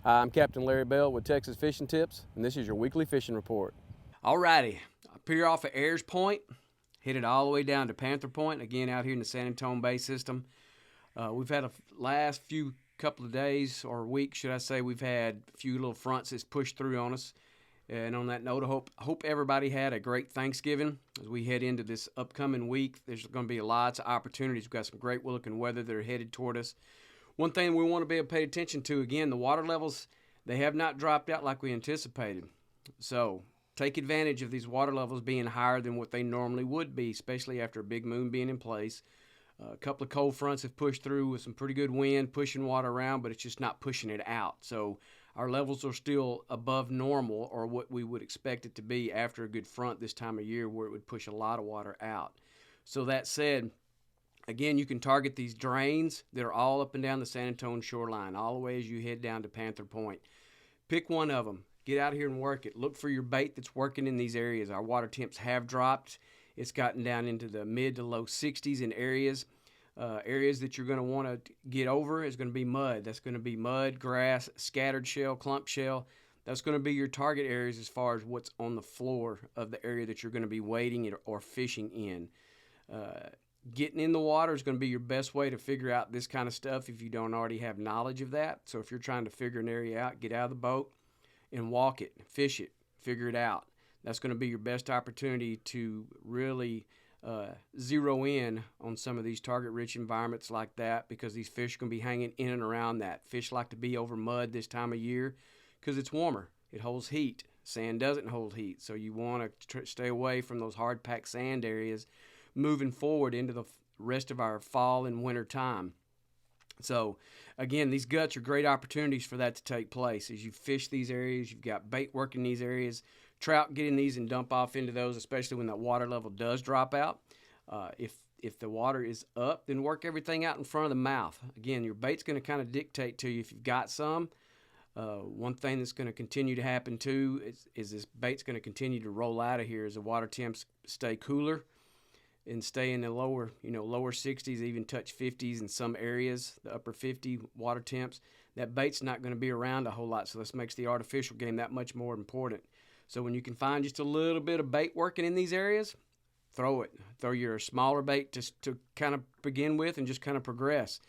Hi, I'm Captain Larry Bell with Texas Fishing Tips, and this is your weekly fishing report. Alrighty, up here off of Ayers Point, hit it all the way down to Panther Point, again out here in the San Antonio Bay system. We've had last few couple of days, or weeks should I say, we've had a few little fronts that's pushed through on us. And on that note, I hope everybody had a great Thanksgiving. As we head into this upcoming week, there's going to be lots of opportunities. We've got some great looking weather that are headed toward us. One thing we want to be able to pay attention to, again, the water levels, they have not dropped out like we anticipated. So take advantage of these water levels being higher than what they normally would be, especially after a big moon being in place. A couple of cold fronts have pushed through with some pretty good wind, pushing water around, but it's just not pushing it out. So our levels are still above normal, or what we would expect it to be after a good front this time of year, where it would push a lot of water out. So that said, again, you can target these drains that are all up and down the San Antonio shoreline, all the way as you head down to Panther Point. Pick one of them. Get out here and work it. Look for your bait that's working in these areas. Our water temps have dropped. It's gotten down into the mid to low 60s in areas. Areas that you're going to want to get over is going to be mud. That's going to be mud, grass, scattered shell, clump shell. That's going to be your target areas as far as what's on the floor of the area that you're going to be wading or fishing in. Getting in the water is going to be your best way to figure out this kind of stuff if you don't already have knowledge of that. So if you're trying to figure an area out, get out of the boat and walk it, fish it, figure it out. That's going to be your best opportunity to really zero in on some of these target-rich environments like that, because these fish are going to be hanging in and around that. Fish like to be over mud this time of year because it's warmer. It holds heat. Sand doesn't hold heat, so you want to stay away from those hard-packed sand areas moving forward into the rest of our fall and winter time. So, again, these guts are great opportunities for that to take place. As you fish these areas, you've got bait working these areas, trout get in these and dump off into those, especially when that water level does drop out. If the water is up, then work everything out in front of the mouth. Again, your bait's going to kind of dictate to you if you've got some. One thing that's going to continue to happen too is this bait's going to continue to roll out of here as the water temps stay cooler and stay in the lower 60s, even touch 50s in some areas, the upper 50 water temps. That bait's not going to be around a whole lot, so this makes the artificial game that much more important. So when you can find just a little bit of bait working in these areas, throw it. Throw your smaller bait to kind of begin with and just kind of progress.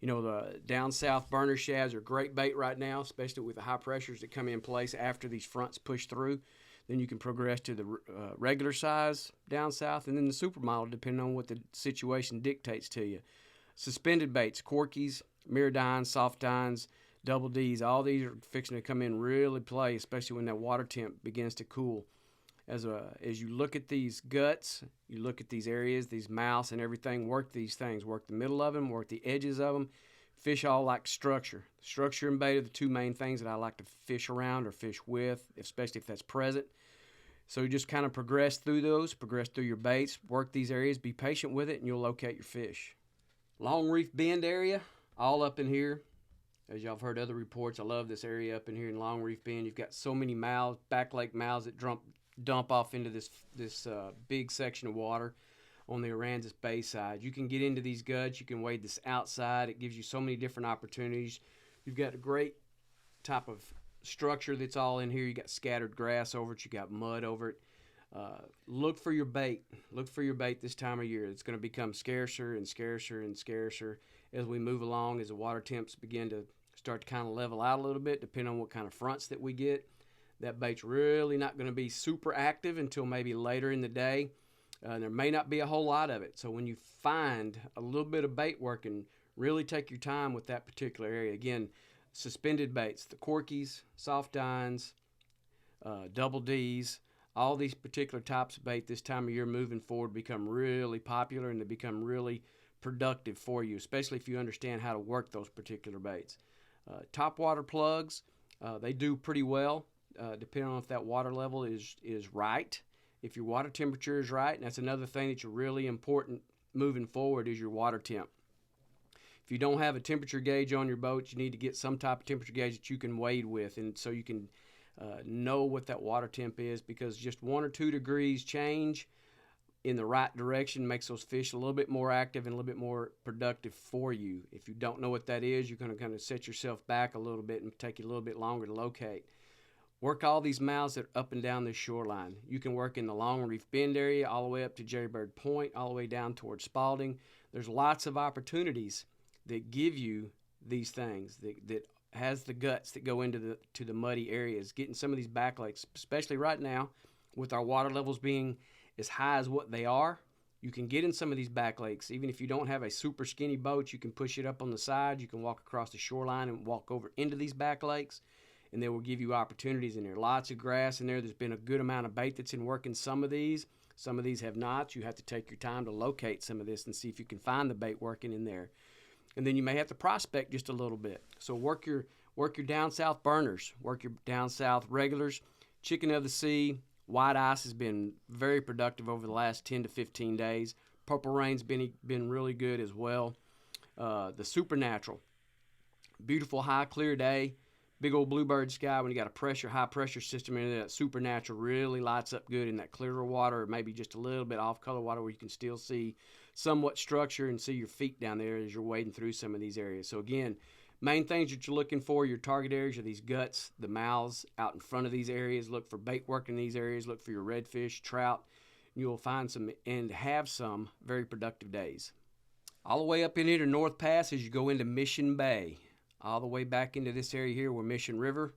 The down south burner shads are great bait right now, especially with the high pressures that come in place after these fronts push through. Then you can progress to the regular size down south, and then the supermodel, depending on what the situation dictates to you. Suspended baits, corkies, miradines, soft dines, double Ds, all these are fixing to come in really play, especially when that water temp begins to cool. As you look at these guts, you look at these areas, these mouths and everything, work these things. Work the middle of them, work the edges of them. Fish all like structure. Structure and bait are the two main things that I like to fish around or fish with, especially if that's present. So you just kind of progress through those, progress through your baits, work these areas, be patient with it, and you'll locate your fish. Long Reef Bend area, all up in here. As y'all have heard other reports, I love this area up in here in Long Reef Bend. You've got so many mouths, back lake mouths that dump off into this big section of water on the Aransas Bay side. You can get into these guts. You can wade this outside. It gives you so many different opportunities. You've got a great type of structure that's all in here. You got scattered grass over it. You got mud over it. Look for your bait. Look for your bait this time of year. It's going to become scarcer and scarcer and scarcer as we move along, as the water temps begin to start to kind of level out a little bit, depending on what kind of fronts that we get. That bait's really not going to be super active until maybe later in the day. There may not be a whole lot of it. So when you find a little bit of bait working, really take your time with that particular area. Again, suspended baits, the corkies, soft dines, double Ds, all these particular types of bait this time of year moving forward become really popular, and they become really productive for you, especially if you understand how to work those particular baits. Topwater plugs, they do pretty well, depending on if that water level is right. If your water temperature is right, and that's another thing that's really important moving forward, is your water temp. If you don't have a temperature gauge on your boat, you need to get some type of temperature gauge that you can wade with, and so you can know what that water temp is, because just 1 or 2 degrees change in the right direction, makes those fish a little bit more active and a little bit more productive for you. If you don't know what that is, you're going to kind of set yourself back a little bit and take you a little bit longer to locate. Work all these mouths that are up and down the shoreline. You can work in the Long Reef Bend area all the way up to Jerrybird Point, all the way down towards Spalding. There's lots of opportunities that give you these things that has the guts that go into the muddy areas. Getting some of these back lakes, especially right now with our water levels being as high as what they are, you can get in some of these back lakes. Even if you don't have a super skinny boat, you can push it up on the side. You can walk across the shoreline and walk over into these back lakes, and they will give you opportunities in there. Lots of grass in there. There's been a good amount of bait that's in working some of these. Some of these have not. You have to take your time to locate some of this and see if you can find the bait working in there. And then you may have to prospect just a little bit. So work your down south burners, work your down south regulars. Chicken of the sea, white ice has been very productive over the last 10 to 15 days. Purple rain's been really good as well. The supernatural, beautiful high clear day, big old bluebird sky. When you got a high pressure system in there, that supernatural really lights up good in that clearer water, or maybe just a little bit off color water where you can still see somewhat structure and see your feet down there as you're wading through some of these areas. So again, main things that you're looking for, your target areas are these guts, the mouths out in front of these areas. Look for bait work in these areas. Look for your redfish, trout. You will find some and have some very productive days. All the way up in here to North Pass as you go into Mission Bay. All the way back into this area here where Mission River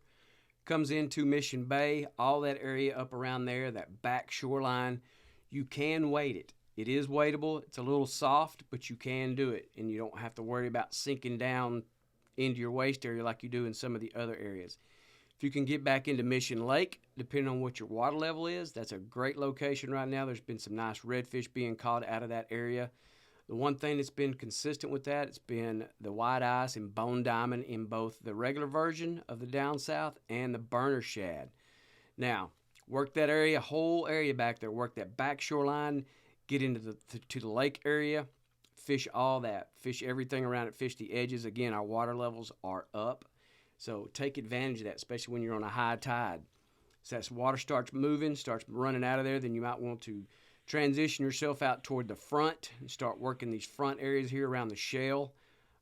comes into Mission Bay. All that area up around there, that back shoreline, you can wade it. It is wadeable. It's a little soft, but you can do it. And you don't have to worry about sinking down into your waist area like you do in some of the other areas. If you can get back into Mission Lake, depending on what your water level is, that's a great location right now. There's been some nice redfish being caught out of that area. The one thing that's been consistent with that, it's been the white ice and bone diamond in both the regular version of the down south and the burner shad. Now, work that area, whole area back there. Work that back shoreline, get into the lake area. Fish all that. Fish everything around it. Fish the edges. Again, our water levels are up. So take advantage of that, especially when you're on a high tide. So as water starts moving, starts running out of there, then you might want to transition yourself out toward the front and start working these front areas here around the shell,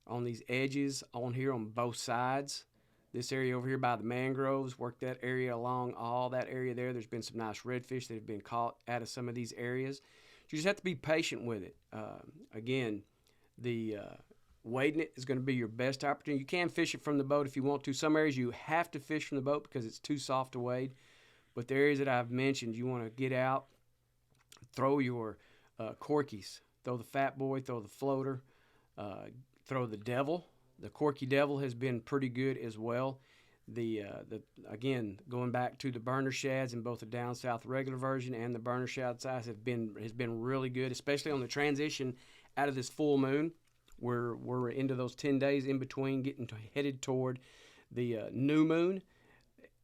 on these edges, on here on both sides. This area over here by the mangroves, work that area along all that area there. There's been some nice redfish that have been caught out of some of these areas. You just have to be patient with it. Again, the wading it is going to be your best opportunity. You can fish it from the boat if you want to. Some areas you have to fish from the boat because it's too soft to wade. But the areas that I've mentioned, you want to get out, throw your corkies, throw the fat boy, throw the floater, throw the devil. The corky devil has been pretty good as well. Again, going back to the burner shads in both the down south regular version and the burner shad size has been really good, especially on the transition out of this full moon. We're into those 10 days in between, headed toward the new moon.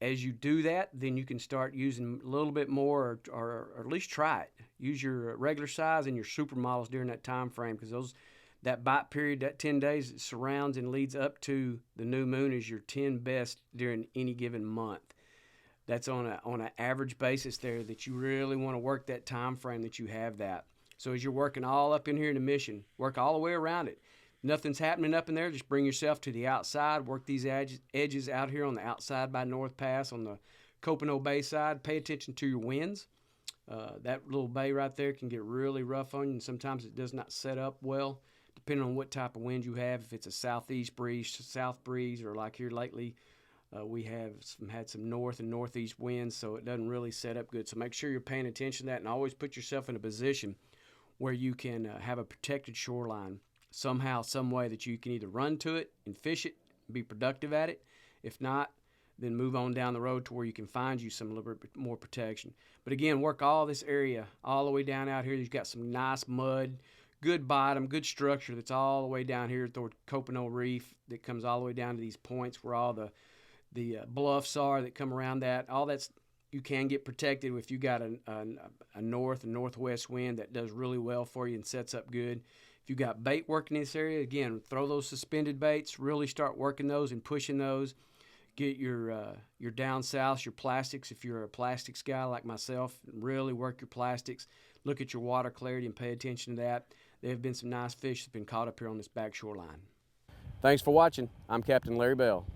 As you do that, then you can start using a little bit more, or at least try it. Use your regular size and your supermodels during that time frame, because that bite period, that 10 days, it surrounds and leads up to the new moon is your 10 best during any given month. That's on an average basis there that you really want to work that time frame that you have that. So as you're working all up in here in the Mission, work all the way around it. Nothing's happening up in there, just bring yourself to the outside, work these edges out here on the outside by North Pass on the Copano Bay side. Pay attention to your winds. That little bay right there can get really rough on you, and sometimes it does not set up well, depending on what type of wind you have. If it's a southeast breeze, south breeze, or like here lately, we have had some north and northeast winds, so it doesn't really set up good. So make sure you're paying attention to that, and always put yourself in a position where you can have a protected shoreline somehow, some way that you can either run to it and fish it, and be productive at it. If not, then move on down the road to where you can find you some little bit more protection. But again, work all this area all the way down out here. You've got some nice mud, good bottom, good structure that's all the way down here toward Copano Reef that comes all the way down to these points where all the bluffs are that come around that. All that's, you can get protected if you got a north and northwest wind that does really well for you and sets up good. If you got bait working in this area, again, throw those suspended baits, really start working those and pushing those. get your down south, your plastics. If you're a plastics guy like myself, really work your plastics. Look at your water clarity and pay attention to that. There have been some nice fish that have been caught up here on this back shoreline. Thanks for watching. I'm Captain Larry Bell.